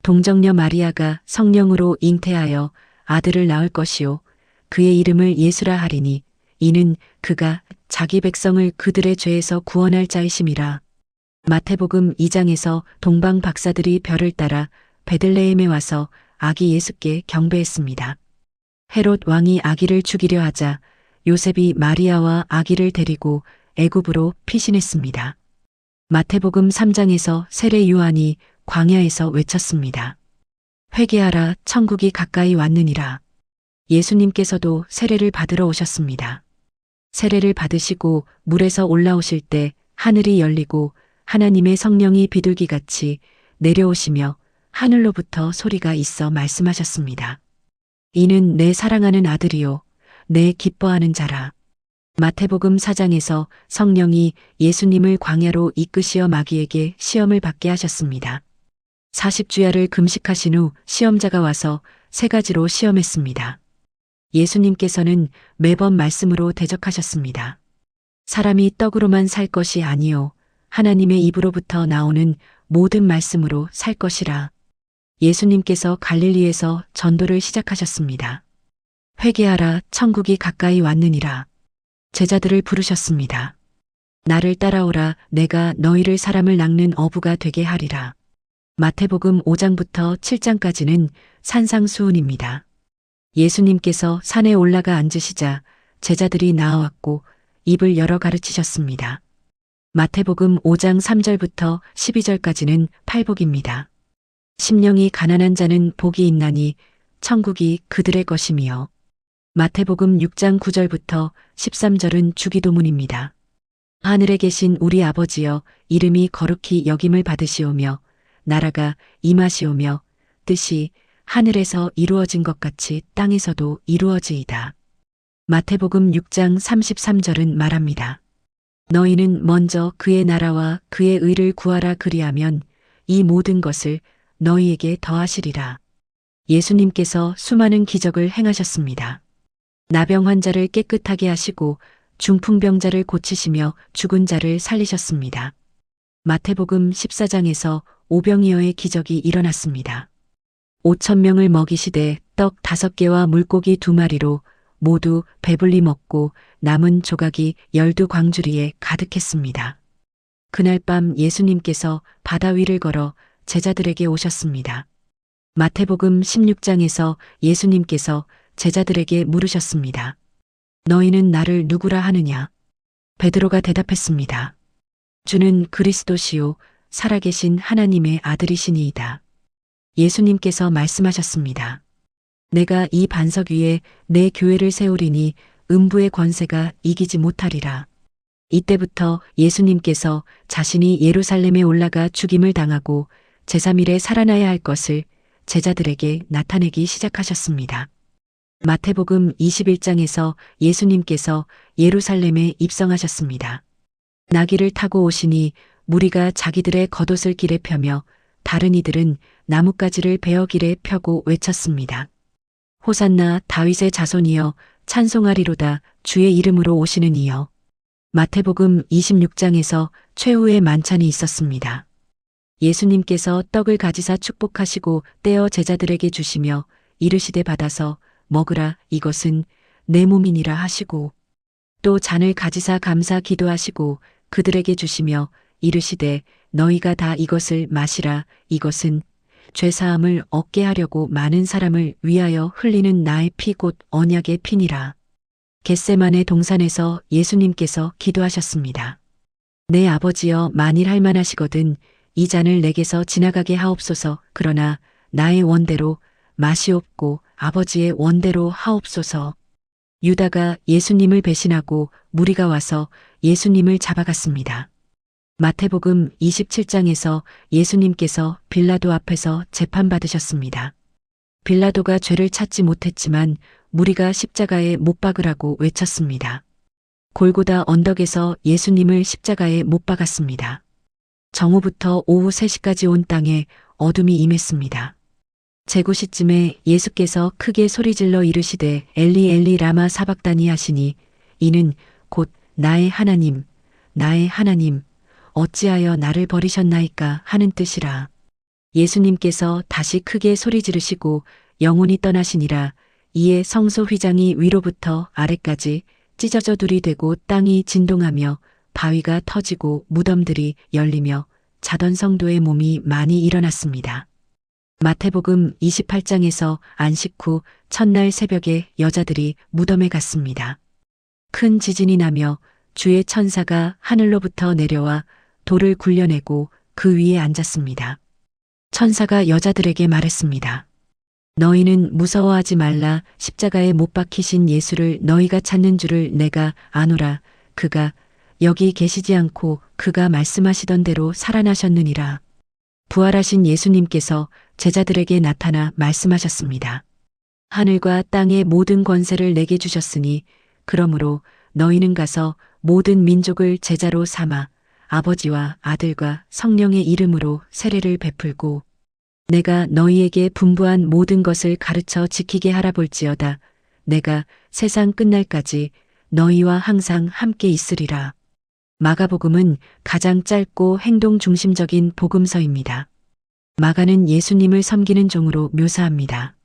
동정녀 마리아가 성령으로 잉태하여 아들을 낳을 것이요 그의 이름을 예수라 하리니 이는 그가 자기 백성을 그들의 죄에서 구원할 자이심이라. 마태복음 2장에서 동방 박사들이 별을 따라 베들레헴에 와서 아기 예수께 경배했습니다. 헤롯 왕이 아기를 죽이려 하자 요셉이 마리아와 아기를 데리고 애굽으로 피신했습니다. 마태복음 3장에서 세례 요한이 광야에서 외쳤습니다. 회개하라, 천국이 가까이 왔느니라. 예수님께서도 세례를 받으러 오셨습니다. 세례를 받으시고 물에서 올라오실 때 하늘이 열리고 하나님의 성령이 비둘기같이 내려오시며 하늘로부터 소리가 있어 말씀하셨습니다. 이는 내 사랑하는 아들이요 내 기뻐하는 자라. 마태복음 4장에서 성령이 예수님을 광야로 이끄시어 마귀에게 시험을 받게 하셨습니다. 40주야를 금식하신 후 시험자가 와서 3가지로 시험했습니다. 예수님께서는 매번 말씀으로 대적하셨습니다. 사람이 떡으로만 살 것이 아니요 하나님의 입으로부터 나오는 모든 말씀으로 살 것이라. 예수님께서 갈릴리에서 전도를 시작하셨습니다. 회개하라, 천국이 가까이 왔느니라. 제자들을 부르셨습니다. 나를 따라오라, 내가 너희를 사람을 낚는 어부가 되게 하리라. 마태복음 5장부터 7장까지는 산상수훈입니다. 예수님께서 산에 올라가 앉으시자 제자들이 나와왔고 입을 열어 가르치셨습니다. 마태복음 5장 3절부터 12절까지는 팔복입니다. 심령이 가난한 자는 복이 있나니 천국이 그들의 것이며. 마태복음 6장 9절부터 13절은 주기도문입니다. 하늘에 계신 우리 아버지여, 이름이 거룩히 여김을 받으시오며 나라가 임하시오며 뜻이 하늘에서 이루어진 것 같이 땅에서도 이루어지이다. 마태복음 6장 33절은 말합니다. 너희는 먼저 그의 나라와 그의 의를 구하라, 그리하면 이 모든 것을 너희에게 더하시리라. 예수님께서 수많은 기적을 행하셨습니다. 나병 환자를 깨끗하게 하시고 중풍병자를 고치시며 죽은 자를 살리셨습니다. 마태복음 14장에서 오병이어의 기적이 일어났습니다. 5,000명을 먹이시되 떡 5개와 물고기 2마리로 모두 배불리 먹고 남은 조각이 12광주리에 가득했습니다. 그날 밤 예수님께서 바다 위를 걸어 제자들에게 오셨습니다. 마태복음 16장에서 예수님께서 제자들에게 물으셨습니다. 너희는 나를 누구라 하느냐? 베드로가 대답했습니다. 주는 그리스도시요 살아계신 하나님의 아들이시니이다. 예수님께서 말씀하셨습니다. 내가 이 반석 위에 내 교회를 세우리니 음부의 권세가 이기지 못하리라. 이때부터 예수님께서 자신이 예루살렘에 올라가 죽임을 당하고 제3일에 살아나야 할 것을 제자들에게 나타내기 시작하셨습니다. 마태복음 21장에서 예수님께서 예루살렘에 입성하셨습니다. 나귀를 타고 오시니 무리가 자기들의 겉옷을 길에 펴며 다른 이들은 나뭇가지를 베어 길에 펴고 외쳤습니다. 호산나, 다윗의 자손이여 찬송하리로다, 주의 이름으로 오시는 이여. 마태복음 26장에서 최후의 만찬이 있었습니다. 예수님께서 떡을 가지사 축복하시고 떼어 제자들에게 주시며 이르시되 받아서 먹으라, 이것은 내 몸이니라 하시고 또 잔을 가지사 감사 기도하시고 그들에게 주시며 이르시되 너희가 다 이것을 마시라, 이것은 죄사함을 얻게 하려고 많은 사람을 위하여 흘리는 나의 피 곧 언약의 피니라. 겟세마네 동산에서 예수님께서 기도하셨습니다. 내 아버지여, 만일 할만하시거든 이 잔을 내게서 지나가게 하옵소서. 그러나 나의 원대로 마시옵고 아버지의 원대로 하옵소서. 유다가 예수님을 배신하고 무리가 와서 예수님을 잡아갔습니다. 마태복음 27장에서 예수님께서 빌라도 앞에서 재판받으셨습니다. 빌라도가 죄를 찾지 못했지만 무리가 십자가에 못 박으라고 외쳤습니다. 골고다 언덕에서 예수님을 십자가에 못 박았습니다. 정오부터 오후 3시까지 온 땅에 어둠이 임했습니다. 제구시쯤에 예수께서 크게 소리질러 이르시되 엘리 엘리 라마 사박다니 하시니 이는 곧 나의 하나님 나의 하나님 어찌하여 나를 버리셨나이까 하는 뜻이라. 예수님께서 다시 크게 소리 지르시고 영혼이 떠나시니라. 이에 성소 휘장이 위로부터 아래까지 찢어져 둘이 되고 땅이 진동하며 바위가 터지고 무덤들이 열리며 자던 성도의 몸이 많이 일어났습니다. 마태복음 28장에서 안식 후 첫날 새벽에 여자들이 무덤에 갔습니다. 큰 지진이 나며 주의 천사가 하늘로부터 내려와 돌을 굴려내고 그 위에 앉았습니다. 천사가 여자들에게 말했습니다. 너희는 무서워하지 말라. 십자가에 못 박히신 예수를 너희가 찾는 줄을 내가 아노라. 그가 여기 계시지 않고 그가 말씀하시던 대로 살아나셨느니라. 부활하신 예수님께서 제자들에게 나타나 말씀하셨습니다. 하늘과 땅의 모든 권세를 내게 주셨으니 그러므로 너희는 가서 모든 민족을 제자로 삼아 아버지와 아들과 성령의 이름으로 세례를 베풀고 내가 너희에게 분부한 모든 것을 가르쳐 지키게 하라 볼지어다. 내가 세상 끝날까지 너희와 항상 함께 있으리라. 마가복음은 가장 짧고 행동 중심적인 복음서입니다. 마가는 예수님을 섬기는 종으로 묘사합니다.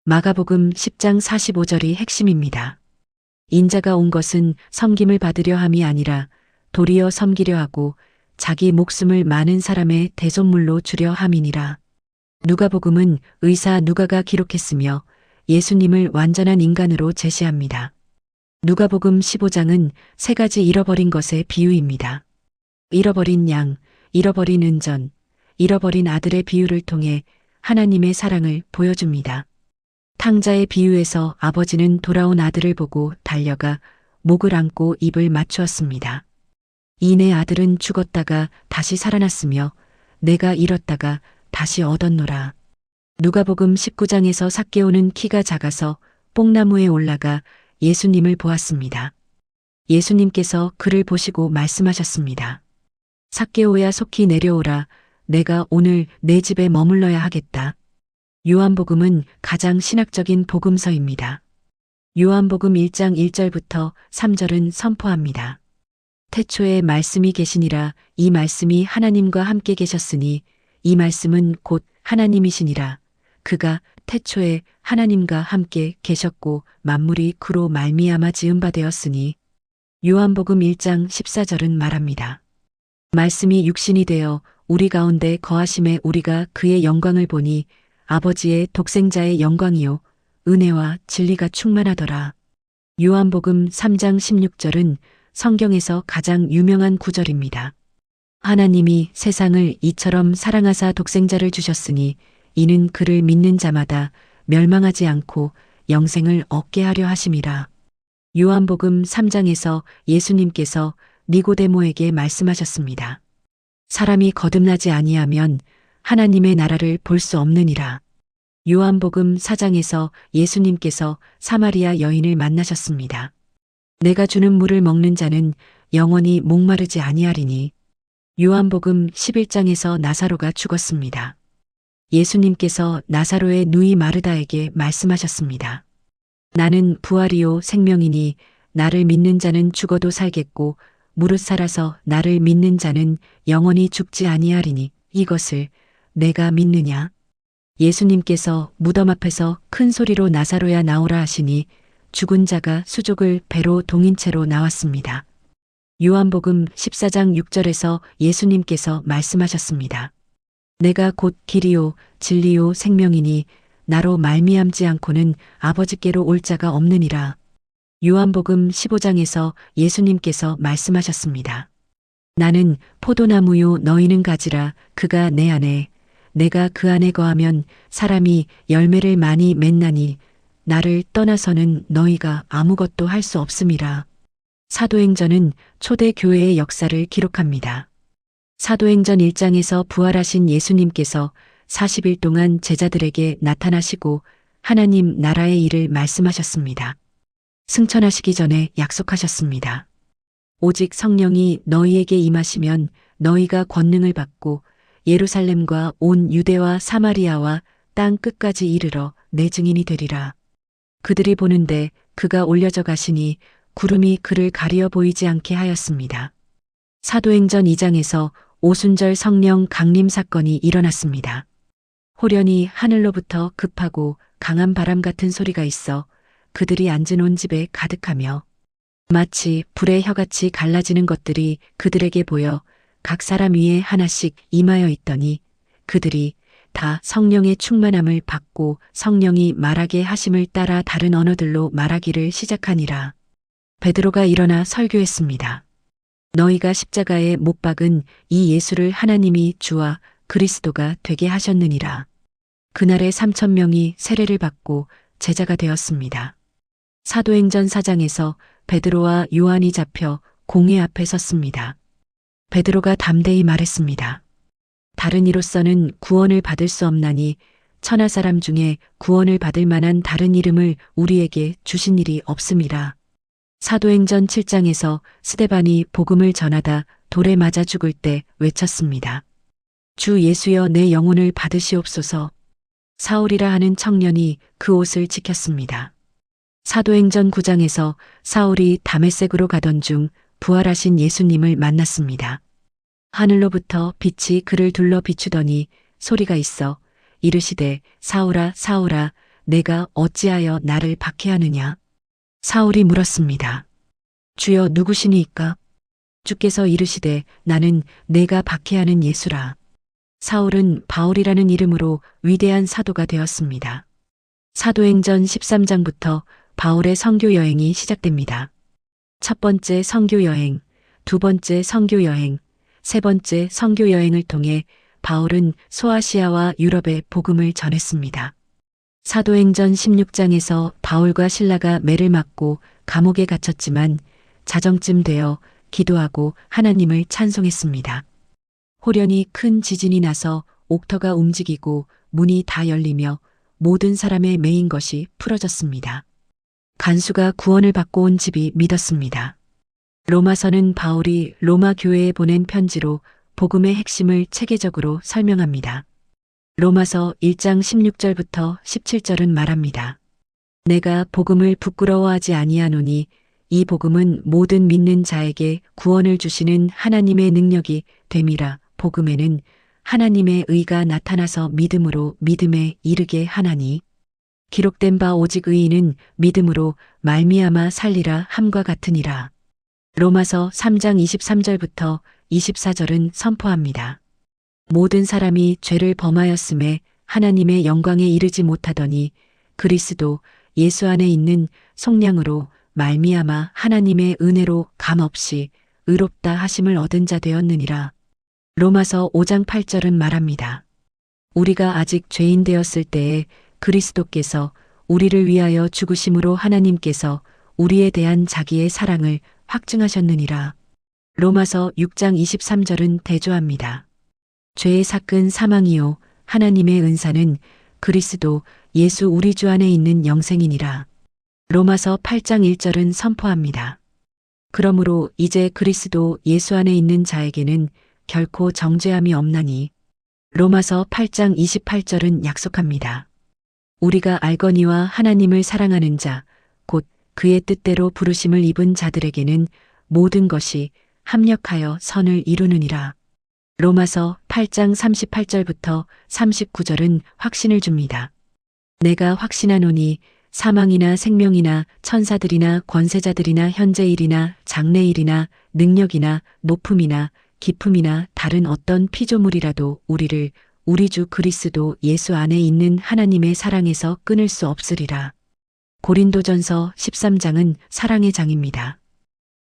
마가복음 10장 45절이 핵심입니다. 인자가 온 것은 섬김을 받으려 함이 아니라 도리어 섬기려 하고 자기 목숨을 많은 사람의 대속물로 주려 함이니라. 누가복음은 의사 누가가 기록했으며 예수님을 완전한 인간으로 제시합니다. 누가복음 15장은 3가지 잃어버린 것의 비유입니다. 잃어버린 양, 잃어버린 은전, 잃어버린 아들의 비유를 통해 하나님의 사랑을 보여줍니다. 탕자의 비유에서 아버지는 돌아온 아들을 보고 달려가 목을 안고 입을 맞추었습니다. 이 내 아들은 죽었다가 다시 살아났으며 내가 잃었다가 다시 얻었노라. 누가복음 19장에서 삭개오는 키가 작아서 뽕나무에 올라가 예수님을 보았습니다. 예수님께서 그를 보시고 말씀하셨습니다. 삭개오야 속히 내려오라. 내가 오늘 내 집에 머물러야 하겠다. 요한복음은 가장 신학적인 복음서입니다. 요한복음 1장 1절부터 3절은 선포합니다. 태초에 말씀이 계시니라. 이 말씀이 하나님과 함께 계셨으니 이 말씀은 곧 하나님이시니라. 그가 태초에 하나님과 함께 계셨고 만물이 그로 말미암아 지은 바 되었으니 요한복음 1장 14절은 말합니다. 말씀이 육신이 되어 우리 가운데 거하심에 우리가 그의 영광을 보니 아버지의 독생자의 영광이요 은혜와 진리가 충만하더라. 요한복음 3장 16절은 성경에서 가장 유명한 구절입니다. 하나님이 세상을 이처럼 사랑하사 독생자를 주셨으니 이는 그를 믿는 자마다 멸망하지 않고 영생을 얻게 하려 하심이라. 요한복음 3장에서 예수님께서 니고데모에게 말씀하셨습니다. 사람이 거듭나지 아니하면 하나님의 나라를 볼 수 없느니라. 요한복음 4장에서 예수님께서 사마리아 여인을 만나셨습니다. 내가 주는 물을 먹는 자는 영원히 목마르지 아니하리니. 요한복음 11장에서 나사로가 죽었습니다. 예수님께서 나사로의 누이 마르다에게 말씀하셨습니다. 나는 부활이요 생명이니 나를 믿는 자는 죽어도 살겠고 무릇 살아서 나를 믿는 자는 영원히 죽지 아니하리니 이것을 내가 믿느냐? 예수님께서 무덤 앞에서 큰 소리로 나사로야 나오라 하시니 죽은 자가 수족을 배로 동인 채로 나왔습니다. 요한복음 14장 6절에서 예수님께서 말씀하셨습니다. 내가 곧 길이요 진리요 생명이니 나로 말미암지 않고는 아버지께로 올 자가 없느니라. 요한복음 15장에서 예수님께서 말씀하셨습니다. 나는 포도나무요 너희는 가지라. 그가 내 안에 내가 그 안에 거하면 사람이 열매를 많이 맺나니 나를 떠나서는 너희가 아무것도 할 수 없음이라. 사도행전은 초대 교회의 역사를 기록합니다. 사도행전 1장에서 부활하신 예수님께서 40일 동안 제자들에게 나타나시고 하나님 나라의 일을 말씀하셨습니다. 승천하시기 전에 약속하셨습니다. 오직 성령이 너희에게 임하시면 너희가 권능을 받고 예루살렘과 온 유대와 사마리아와 땅 끝까지 이르러 내 증인이 되리라. 그들이 보는데 그가 올려져 가시니 구름이 그를 가리어 보이지 않게 하였습니다. 사도행전 2장에서 오순절 성령 강림 사건이 일어났습니다. 호련히 하늘로부터 급하고 강한 바람 같은 소리가 있어 그들이 앉은 온 집에 가득하며 마치 불의 혀같이 갈라지는 것들이 그들에게 보여 각 사람 위에 하나씩 임하여 있더니 그들이 다 성령의 충만함을 받고 성령이 말하게 하심을 따라 다른 언어들로 말하기를 시작하니라. 베드로가 일어나 설교했습니다. 너희가 십자가에 못 박은 이 예수를 하나님이 주와 그리스도가 되게 하셨느니라. 그날에 3,000명이 세례를 받고 제자가 되었습니다. 사도행전 4장에서 베드로와 요한이 잡혀 공회 앞에 섰습니다. 베드로가 담대히 말했습니다. 다른 이로서는 구원을 받을 수 없나니 천하 사람 중에 구원을 받을 만한 다른 이름을 우리에게 주신 일이 없음이라. 사도행전 7장에서 스데반이 복음을 전하다 돌에 맞아 죽을 때 외쳤습니다. 주 예수여 내 영혼을 받으시옵소서. 사울이라 하는 청년이 그 옷을 지켰습니다. 사도행전 9장에서 사울이 다메섹으로 가던 중 부활하신 예수님을 만났습니다. 하늘로부터 빛이 그를 둘러 비추더니 소리가 있어 이르시되 사울아 사울아 내가 어찌하여 나를 박해하느냐. 사울이 물었습니다. 주여 누구시니이까? 주께서 이르시되 나는 내가 박해하는 예수라. 사울은 바울이라는 이름으로 위대한 사도가 되었습니다. 사도행전 13장부터 바울의 선교 여행이 시작됩니다. 첫 번째 선교 여행, 두 번째 선교 여행, 세 번째 선교 여행을 통해 바울은 소아시아와 유럽에 복음을 전했습니다. 사도행전 16장에서 바울과 실라가 매를 맞고 감옥에 갇혔지만 자정쯤 되어 기도하고 하나님을 찬송했습니다. 호련히 큰 지진이 나서 옥터가 움직이고 문이 다 열리며 모든 사람의 매인 것이 풀어졌습니다. 간수가 구원을 받고 온 집이 믿었습니다. 로마서는 바울이 로마 교회에 보낸 편지로 복음의 핵심을 체계적으로 설명합니다. 로마서 1장 16절부터 17절은 말합니다. 내가 복음을 부끄러워하지 아니하노니 이 복음은 모든 믿는 자에게 구원을 주시는 하나님의 능력이 됨이라. 복음에는 하나님의 의가 나타나서 믿음으로 믿음에 이르게 하나니 기록된 바 오직 의인은 믿음으로 말미암아 살리라 함과 같으니라. 로마서 3장 23절부터 24절은 선포합니다. 모든 사람이 죄를 범하였음에 하나님의 영광에 이르지 못하더니 그리스도 예수 안에 있는 속량으로 말미암아 하나님의 은혜로 감없이 의롭다 하심을 얻은 자 되었느니라. 로마서 5장 8절은 말합니다. 우리가 아직 죄인 되었을 때에 그리스도께서 우리를 위하여 죽으심으로 하나님께서 우리에 대한 자기의 사랑을 확증하셨느니라. 로마서 6장 23절은 대조합니다. 죄의 삭은 사망이요 하나님의 은사는 그리스도 예수 우리 주 안에 있는 영생이니라. 로마서 8장 1절은 선포합니다. 그러므로 이제 그리스도 예수 안에 있는 자에게는 결코 정죄함이 없나니. 로마서 8장 28절은 약속합니다. 우리가 알거니와 하나님을 사랑하는 자, 곧 그의 뜻대로 부르심을 입은 자들에게는 모든 것이 합력하여 선을 이루느니라. 로마서 8장 38절부터 39절은 확신을 줍니다. 내가 확신하노니 사망이나 생명이나 천사들이나 권세자들이나 현재일이나 장래일이나 능력이나 높음이나 깊음이나 다른 어떤 피조물이라도 우리를 우리 주 그리스도 예수 안에 있는 하나님의 사랑에서 끊을 수 없으리라. 고린도전서 13장은 사랑의 장입니다.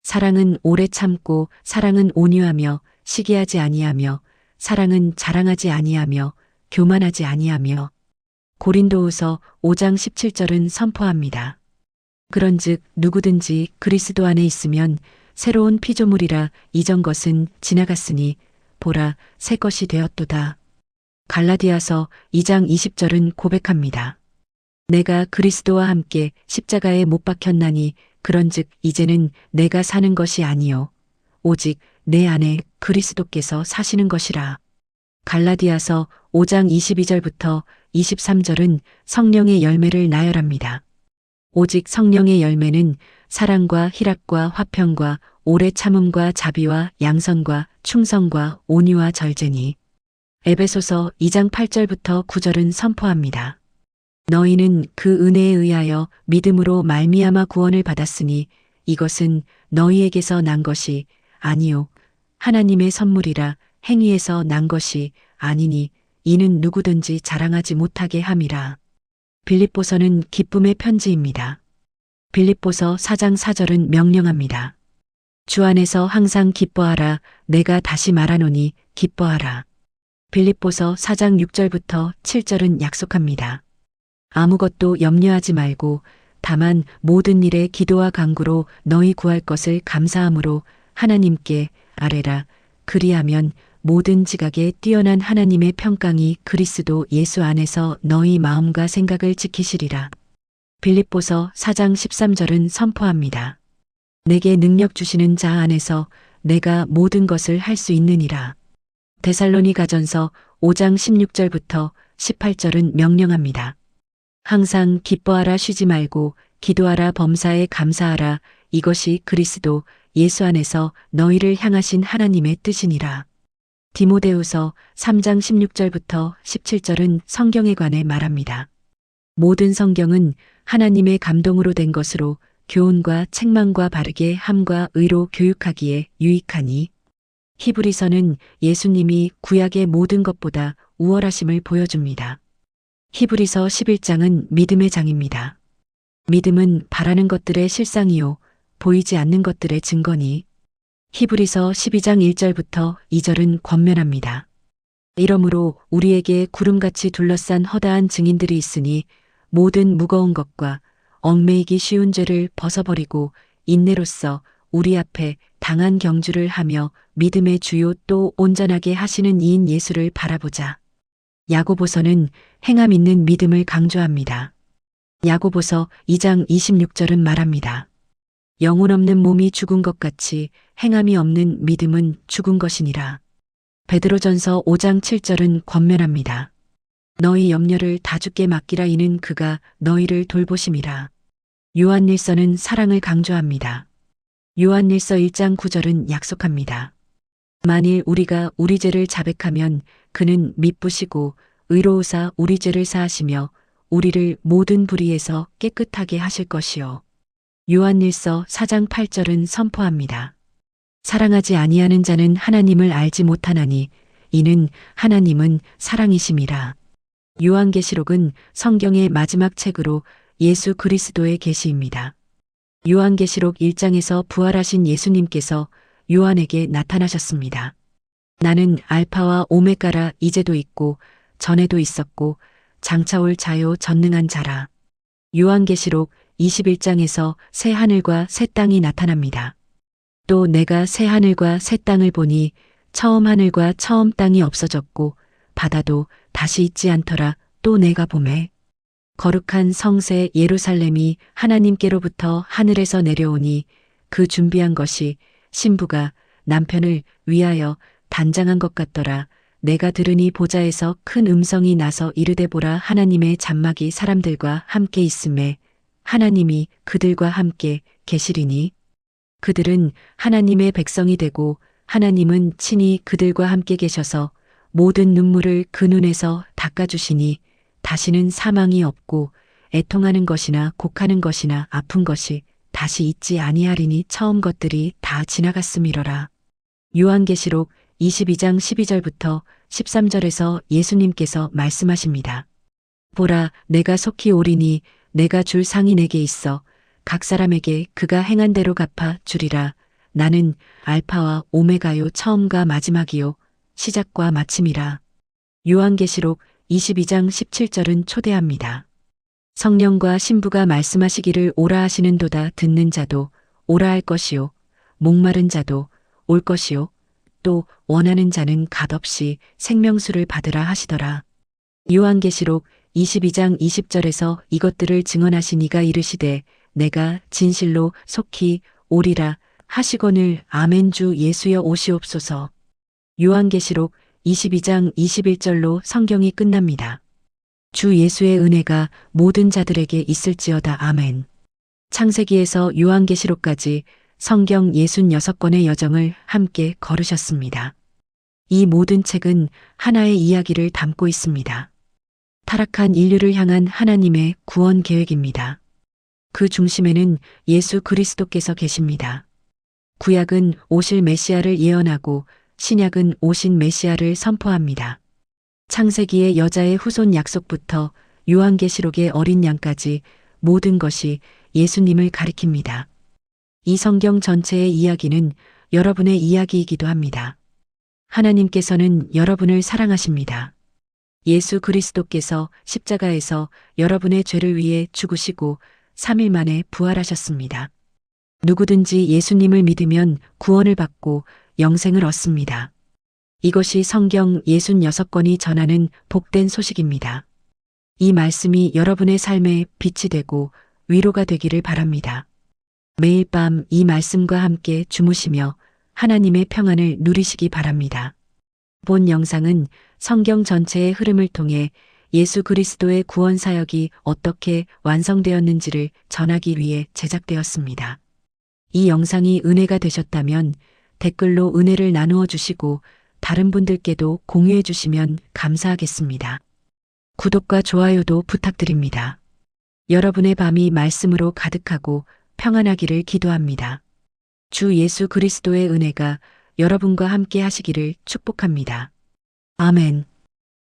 사랑은 오래 참고 사랑은 온유하며 시기하지 아니하며 사랑은 자랑하지 아니하며 교만하지 아니하며. 고린도후서 5장 17절은 선포합니다. 그런즉 누구든지 그리스도 안에 있으면 새로운 피조물이라 이전 것은 지나갔으니 보라 새 것이 되었도다. 갈라디아서 2장 20절은 고백합니다. 내가 그리스도와 함께 십자가에 못 박혔나니 그런즉 이제는 내가 사는 것이 아니요 오직 내 안에 그리스도께서 사시는 것이라. 갈라디아서 5장 22절부터 23절은 성령의 열매를 나열합니다. 오직 성령의 열매는 사랑과 희락과 화평과 오래 참음과 자비와 양선과 충성과 온유와 절제니. 에베소서 2장 8절부터 9절은 선포합니다. 너희는 그 은혜에 의하여 믿음으로 말미암아 구원을 받았으니 이것은 너희에게서 난 것이 아니요 하나님의 선물이라. 행위에서 난 것이 아니니 이는 누구든지 자랑하지 못하게 함이라. 빌립보서는 기쁨의 편지입니다. 빌립보서 4장 4절은 명령합니다. 주 안에서 항상 기뻐하라. 내가 다시 말하노니 기뻐하라. 빌립보서 4장 6절부터 7절은 약속합니다. 아무것도 염려하지 말고 다만 모든 일에 기도와 간구로 너희 구할 것을 감사함으로 하나님께 아뢰라. 그리하면 모든 지각에 뛰어난 하나님의 평강이 그리스도 예수 안에서 너희 마음과 생각을 지키시리라. 빌립보서 4장 13절은 선포합니다. 내게 능력 주시는 자 안에서 내가 모든 것을 할 수 있느니라. 데살로니가전서 5장 16절부터 18절은 명령합니다. 항상 기뻐하라 쉬지 말고 기도하라 범사에 감사하라. 이것이 그리스도 예수 안에서 너희를 향하신 하나님의 뜻이니라. 디모데후서 3장 16절부터 17절은 성경에 관해 말합니다. 모든 성경은 하나님의 감동으로 된 것으로 교훈과 책망과 바르게 함과 의로 교육하기에 유익하니. 히브리서는 예수님이 구약의 모든 것보다 우월하심을 보여줍니다. 히브리서 11장은 믿음의 장입니다. 믿음은 바라는 것들의 실상이요 보이지 않는 것들의 증거니. 히브리서 12장 1절부터 2절은 권면합니다. 이러므로 우리에게 구름같이 둘러싼 허다한 증인들이 있으니 모든 무거운 것과 얽매이기 쉬운 죄를 벗어버리고 인내로써 우리 앞에 당한 경주를 하며 믿음의 주요 또 온전하게 하시는 이인 예수를 바라보자. 야고보서는 행함 있는 믿음을 강조합니다. 야고보서 2장 26절은 말합니다. 영혼 없는 몸이 죽은 것 같이 행함이 없는 믿음은 죽은 것이니라. 베드로전서 5장 7절은 권면합니다. 너희 염려를 다 주께 맡기라. 이는 그가 너희를 돌보심이라. 요한일서는 사랑을 강조합니다. 요한일서 1장 9절은 약속합니다. 만일 우리가 우리 죄를 자백하면 그는 미쁘시고 의로우사 우리 죄를 사하시며 우리를 모든 불의에서 깨끗하게 하실 것이요. 요한일서 4장 8절은 선포합니다. 사랑하지 아니하는 자는 하나님을 알지 못하나니 이는 하나님은 사랑이심이라. 요한계시록은 성경의 마지막 책으로 예수 그리스도의 계시입니다. 요한계시록 1장에서 부활하신 예수님께서 요한에게 나타나셨습니다. 나는 알파와 오메가라. 이제도 있고 전에도 있었고 장차 올 자요 전능한 자라. 요한계시록 21장에서 새 하늘과 새 땅이 나타납니다. 또 내가 새 하늘과 새 땅을 보니 처음 하늘과 처음 땅이 없어졌고 바다도 다시 있지 않더라. 또 내가 보매 거룩한 성새 예루살렘이 하나님께로부터 하늘에서 내려오니 그 준비한 것이 신부가 남편을 위하여 단장한 것 같더라. 내가 들으니 보좌에서 큰 음성이 나서 이르되 보라 하나님의 장막이 사람들과 함께 있음에 하나님이 그들과 함께 계시리니 그들은 하나님의 백성이 되고 하나님은 친히 그들과 함께 계셔서 모든 눈물을 그 눈에서 닦아주시니 다시는 사망이 없고 애통하는 것이나 곡하는 것이나 아픈 것이 다시 있지 아니하리니 처음 것들이 다 지나갔음이로라. 요한계시록 22장 12절부터 13절에서 예수님께서 말씀하십니다. 보라 내가 속히 오리니 내가 줄 상이 내게 있어 각 사람에게 그가 행한 대로 갚아 주리라. 나는 알파와 오메가요 처음과 마지막이요 시작과 마침이라. 요한계시록 22장 17절은 초대합니다. 성령과 신부가 말씀하시기를 오라 하시는도다. 듣는 자도 오라 할 것이요 목마른 자도 올 것이요 또 원하는 자는 값없이 생명수를 받으라 하시더라. 요한계시록 22장 20절에서 이것들을 증언하신 이가 이르시되 내가 진실로 속히 오리라 하시거늘 아멘. 주 예수여 오시옵소서. 요한계시록 22장 21절로 성경이 끝납니다. 주 예수의 은혜가 모든 자들에게 있을지어다. 아멘. 창세기에서 요한계시록까지 성경 66권의 여정을 함께 걸으셨습니다. 이 모든 책은 하나의 이야기를 담고 있습니다. 타락한 인류를 향한 하나님의 구원 계획입니다. 그 중심에는 예수 그리스도께서 계십니다. 구약은 오실 메시아를 예언하고 신약은 오신 메시아를 선포합니다. 창세기의 여자의 후손 약속부터 요한계시록의 어린 양까지 모든 것이 예수님을 가리킵니다. 이 성경 전체의 이야기는 여러분의 이야기이기도 합니다. 하나님께서는 여러분을 사랑하십니다. 예수 그리스도께서 십자가에서 여러분의 죄를 위해 죽으시고 3일 만에 부활하셨습니다. 누구든지 예수님을 믿으면 구원을 받고 영생을 얻습니다. 이것이 성경 66권이 전하는 복된 소식입니다. 이 말씀이 여러분의 삶에 빛이 되고 위로가 되기를 바랍니다. 매일 밤 이 말씀과 함께 주무시며 하나님의 평안을 누리시기 바랍니다. 본 영상은 성경 전체의 흐름을 통해 예수 그리스도의 구원 사역이 어떻게 완성되었는지를 전하기 위해 제작되었습니다. 이 영상이 은혜가 되셨다면 댓글로 은혜를 나누어 주시고 다른 분들께도 공유해 주시면 감사하겠습니다. 구독과 좋아요도 부탁드립니다. 여러분의 밤이 말씀으로 가득하고 평안하기를 기도합니다. 주 예수 그리스도의 은혜가 여러분과 함께 하시기를 축복합니다. 아멘.